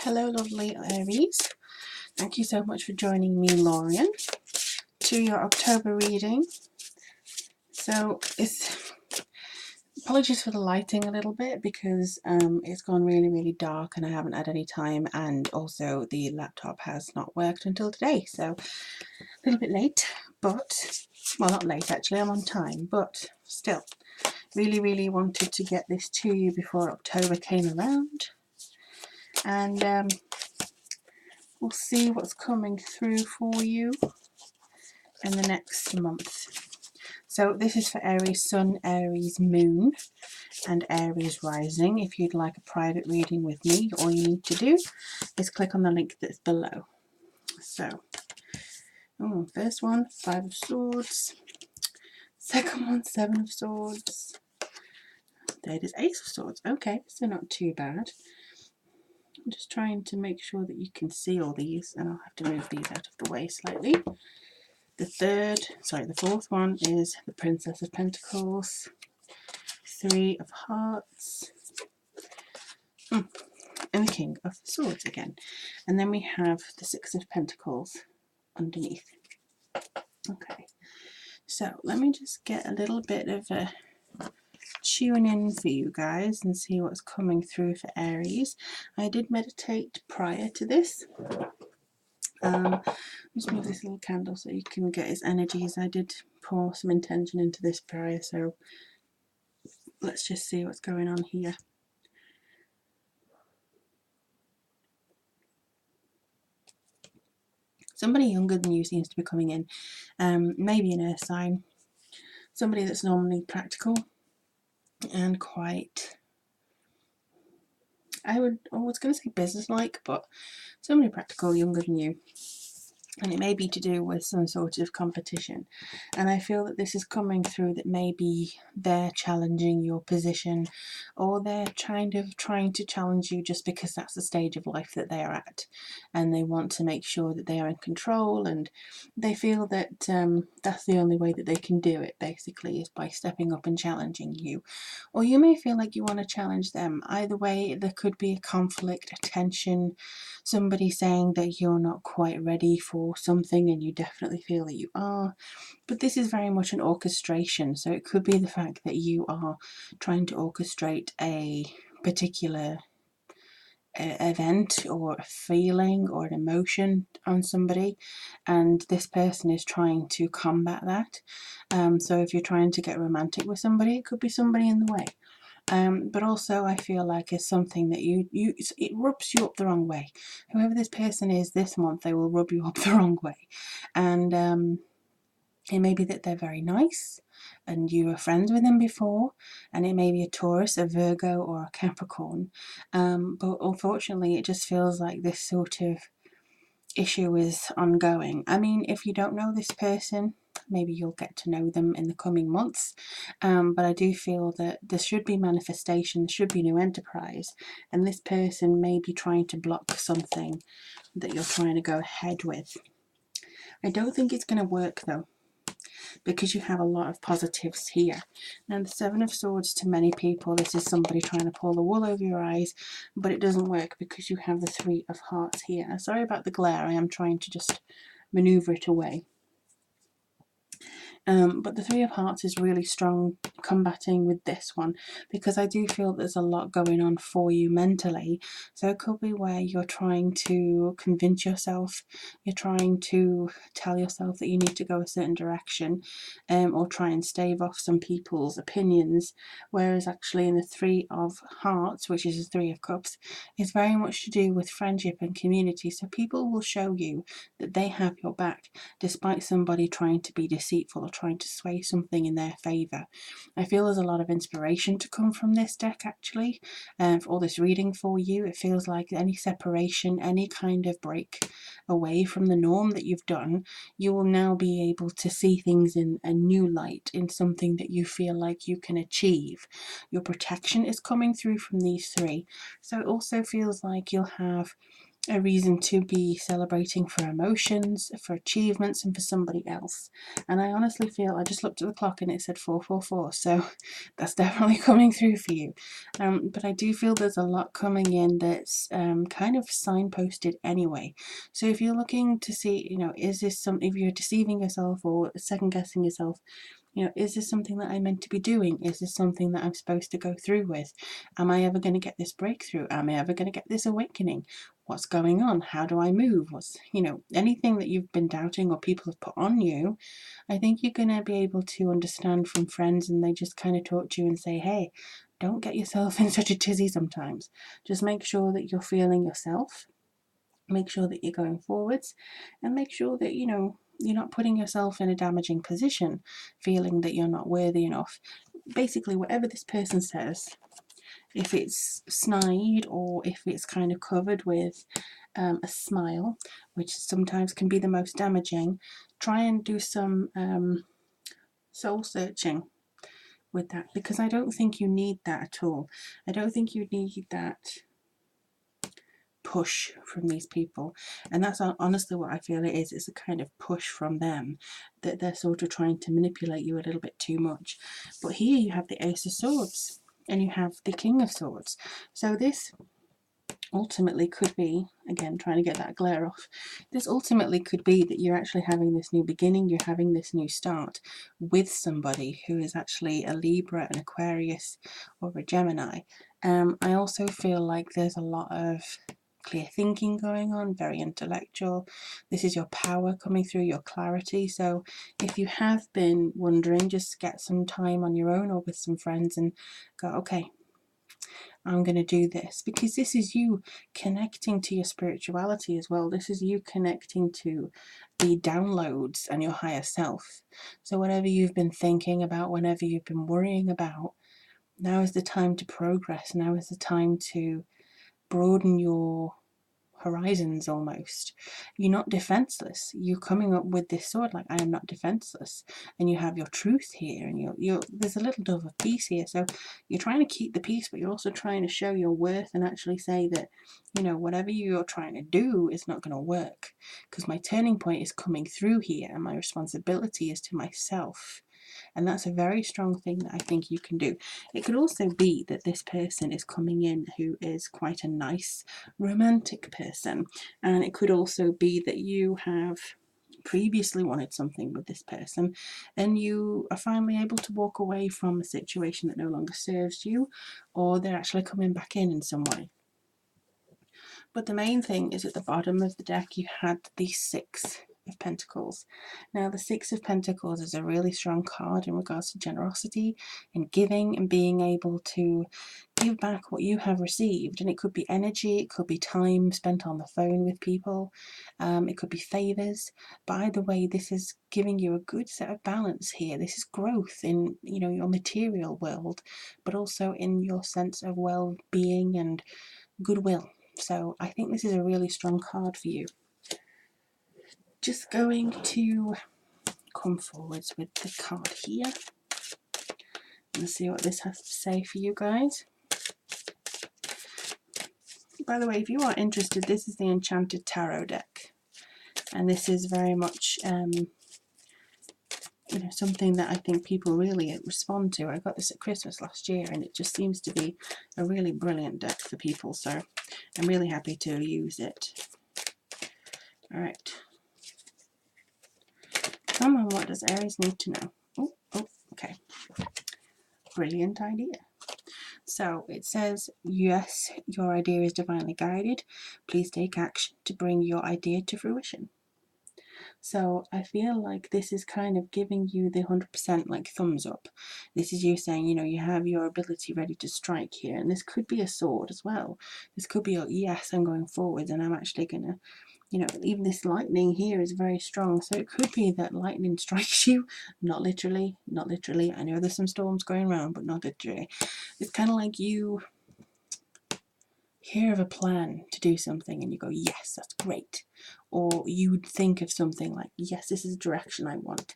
Hello lovely Aries, thank you so much for joining me, Lauren, to your October reading. So apologies for the lighting a little bit because it's gone really dark and I haven't had any time, and also the laptop has not worked until today, so a little bit late, but well, not late actually, I'm on time, but still really wanted to get this to you before October came around, and we'll see what's coming through for you in the next month. So this is for Aries Sun, Aries Moon and Aries Rising. If you'd like a private reading with me, all you need to do is click on the link that's below. So, first one, 5 of Swords. Second one, 7 of Swords. Third is Ace of Swords. Okay, so not too bad. I'm just trying to make sure that you can see all these, and I'll have to move these out of the way slightly. The fourth one is the Princess of Pentacles, 3 of Hearts, and the King of Swords again. And then we have the 6 of Pentacles underneath. Okay, so let me just get a little bit of a tune in for you guys and see what's coming through for Aries. I did meditate prior to this. Just move this little candle so you can get his energies. I did pour some intention into this prior, so let's just see what's going on here. Somebody younger than you seems to be coming in, maybe an earth sign, somebody that's normally practical and quite, I was going to say business-like, but somebody practical younger than you. And it may be to do with some sort of competition, and I feel that this is coming through that maybe they're challenging your position, or they're trying to challenge you just because that's the stage of life that they are at, and they want to make sure that they are in control, and they feel that that's the only way that they can do it, basically, is by stepping up and challenging you. Or you may feel like you want to challenge them. Either way, there could be a conflict, a tension, somebody saying that you're not quite ready for something and you definitely feel that you are. But this is very much an orchestration, so it could be the fact that you are trying to orchestrate a particular event or a feeling or an emotion on somebody, and this person is trying to combat that. So if you're trying to get romantic with somebody, it could be somebody in the way. But also I feel like it's something that it rubs you up the wrong way. Whoever this person is this month, they will rub you up the wrong way. And it may be that they're very nice and you were friends with them before, and it may be a Taurus, a Virgo or a Capricorn. But unfortunately it just feels like this sort of issue is ongoing. I mean, if you don't know this person, maybe you'll get to know them in the coming months, but I do feel that there should be manifestation, there should be new enterprise, and this person may be trying to block something that you're trying to go ahead with. I don't think it's going to work though, because you have a lot of positives here. Now the 7 of Swords, to many people this is somebody trying to pull the wool over your eyes, but it doesn't work because you have the 3 of Hearts here. Sorry about the glare, I am trying to just maneuver it away. But the 3 of Hearts is really strong combating with this one, because I do feel there's a lot going on for you mentally. So it could be where you're trying to convince yourself, you're trying to tell yourself that you need to go a certain direction, or try and stave off some people's opinions, whereas actually in the 3 of Hearts, which is the 3 of Cups, is very much to do with friendship and community. So people will show you that they have your back despite somebody trying to be deceitful or trying to sway something in their favour. I feel there's a lot of inspiration to come from this deck actually, for all this reading for you. It feels like any separation, any kind of break away from the norm that you've done, you will now be able to see things in a new light, in something that you feel like you can achieve. Your protection is coming through from these 3, so it also feels like you'll have a reason to be celebrating for emotions, for achievements, and for somebody else. And I honestly feel, I just looked at the clock and it said 444, so that's definitely coming through for you. But I do feel there's a lot coming in that's kind of signposted anyway. So if you're looking to see, you know, is this some, if you're deceiving yourself or second guessing yourself, you know, is this something that I'm meant to be doing? Is this something that I'm supposed to go through with? Am I ever going to get this breakthrough? Am I ever going to get this awakening? What's going on? How do I move? What's, you know, anything that you've been doubting or people have put on you, I think you're going to be able to understand from friends, and they just kind of talk to you and say, hey, don't get yourself in such a tizzy sometimes. Just make sure that you're feeling yourself. Make sure that you're going forwards, and make sure that, you know, you're not putting yourself in a damaging position, feeling that you're not worthy enough. Basically, whatever this person says, if it's snide or if it's kind of covered with a smile, which sometimes can be the most damaging, try and do some soul searching with that, because I don't think you need that at all. I don't think you need that push from these people, and that's honestly what I feel it is. It's a kind of push from them, that they're sort of trying to manipulate you a little bit too much. But here you have the Ace of Swords and you have the King of Swords, so this ultimately could be, again trying to get that glare off, this ultimately could be that you're actually having this new beginning, you're having this new start with somebody who is actually a Libra, an Aquarius, or a Gemini. I also feel like there's a lot of clear thinking going on, very intellectual. This is your power coming through, your clarity. So if you have been wondering, just get some time on your own or with some friends and go, okay, I'm going to do this, because this is you connecting to your spirituality as well. This is you connecting to the downloads and your higher self. So whatever you've been thinking about, whenever you've been worrying about, now is the time to progress. Now is the time to broaden your horizons almost. You're not defenseless. You're coming up with this sword like, I am not defenseless, and you have your truth here, and you're there's a little dove of peace here. So you're trying to keep the peace, but you're also trying to show your worth and actually say that, you know, whatever you're trying to do is not going to work, because my turning point is coming through here and my responsibility is to myself. And that's a very strong thing that I think you can do. It could also be that this person is coming in who is quite a nice romantic person, and it could also be that you have previously wanted something with this person and you are finally able to walk away from a situation that no longer serves you, or they're actually coming back in some way. But the main thing is, at the bottom of the deck you had the Six of Pentacles. Now the Six of Pentacles is a really strong card in regards to generosity and giving and being able to give back what you have received. And it could be energy, it could be time spent on the phone with people, it could be favors. But either way, this is giving you a good set of balance here. This is growth in, you know, your material world, but also in your sense of well-being and goodwill. So I think this is a really strong card for you. Just going to come forwards with the card here and see what this has to say for you guys. By the way, if you are interested, this is the Enchanted Tarot deck, and this is very much you know, something that I think people really respond to. I got this at Christmas last year, and it just seems to be a really brilliant deck for people, so I'm really happy to use it. Alright, come on, what does Aries need to know? Oh, okay. Brilliant idea. So it says, yes, your idea is divinely guided. Please take action to bring your idea to fruition. So I feel like this is kind of giving you the 100% like thumbs up. This is you saying, you know, you have your ability ready to strike here. And this could be a sword as well. This could be a, yes, I'm going forward and I'm actually going to, you know, even this lightning here is very strong. So it could be that lightning strikes you, not literally, not literally. I know there's some storms going around, but not literally. It's kind of like you hear of a plan to do something and you go, yes, that's great. Or you would think of something like, yes, this is the direction I want.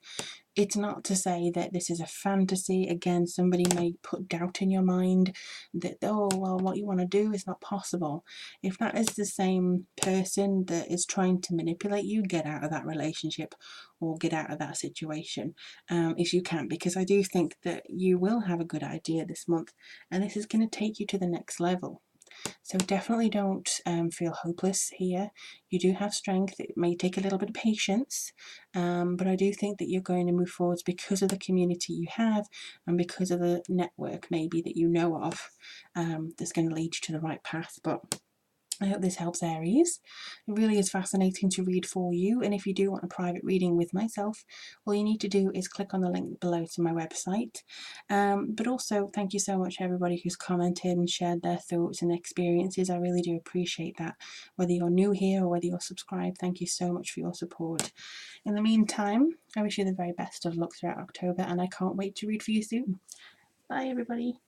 It's not to say that this is a fantasy. Again, somebody may put doubt in your mind that, oh, well, what you want to do is not possible. If that is the same person that is trying to manipulate you, get out of that relationship or get out of that situation if you can, because I do think that you will have a good idea this month and this is going to take you to the next level. So definitely don't feel hopeless here. You do have strength. It may take a little bit of patience, but I do think that you're going to move forwards because of the community you have and because of the network maybe that you know of that's going to lead you to the right path. But I hope this helps, Aries. It really is fascinating to read for you, and if you do want a private reading with myself, all you need to do is click on the link below to my website. But also, thank you so much everybody who's commented and shared their thoughts and experiences. I really do appreciate that. Whether you're new here or whether you're subscribed, thank you so much for your support. In the meantime, I wish you the very best of luck throughout October, and I can't wait to read for you soon. Bye, everybody.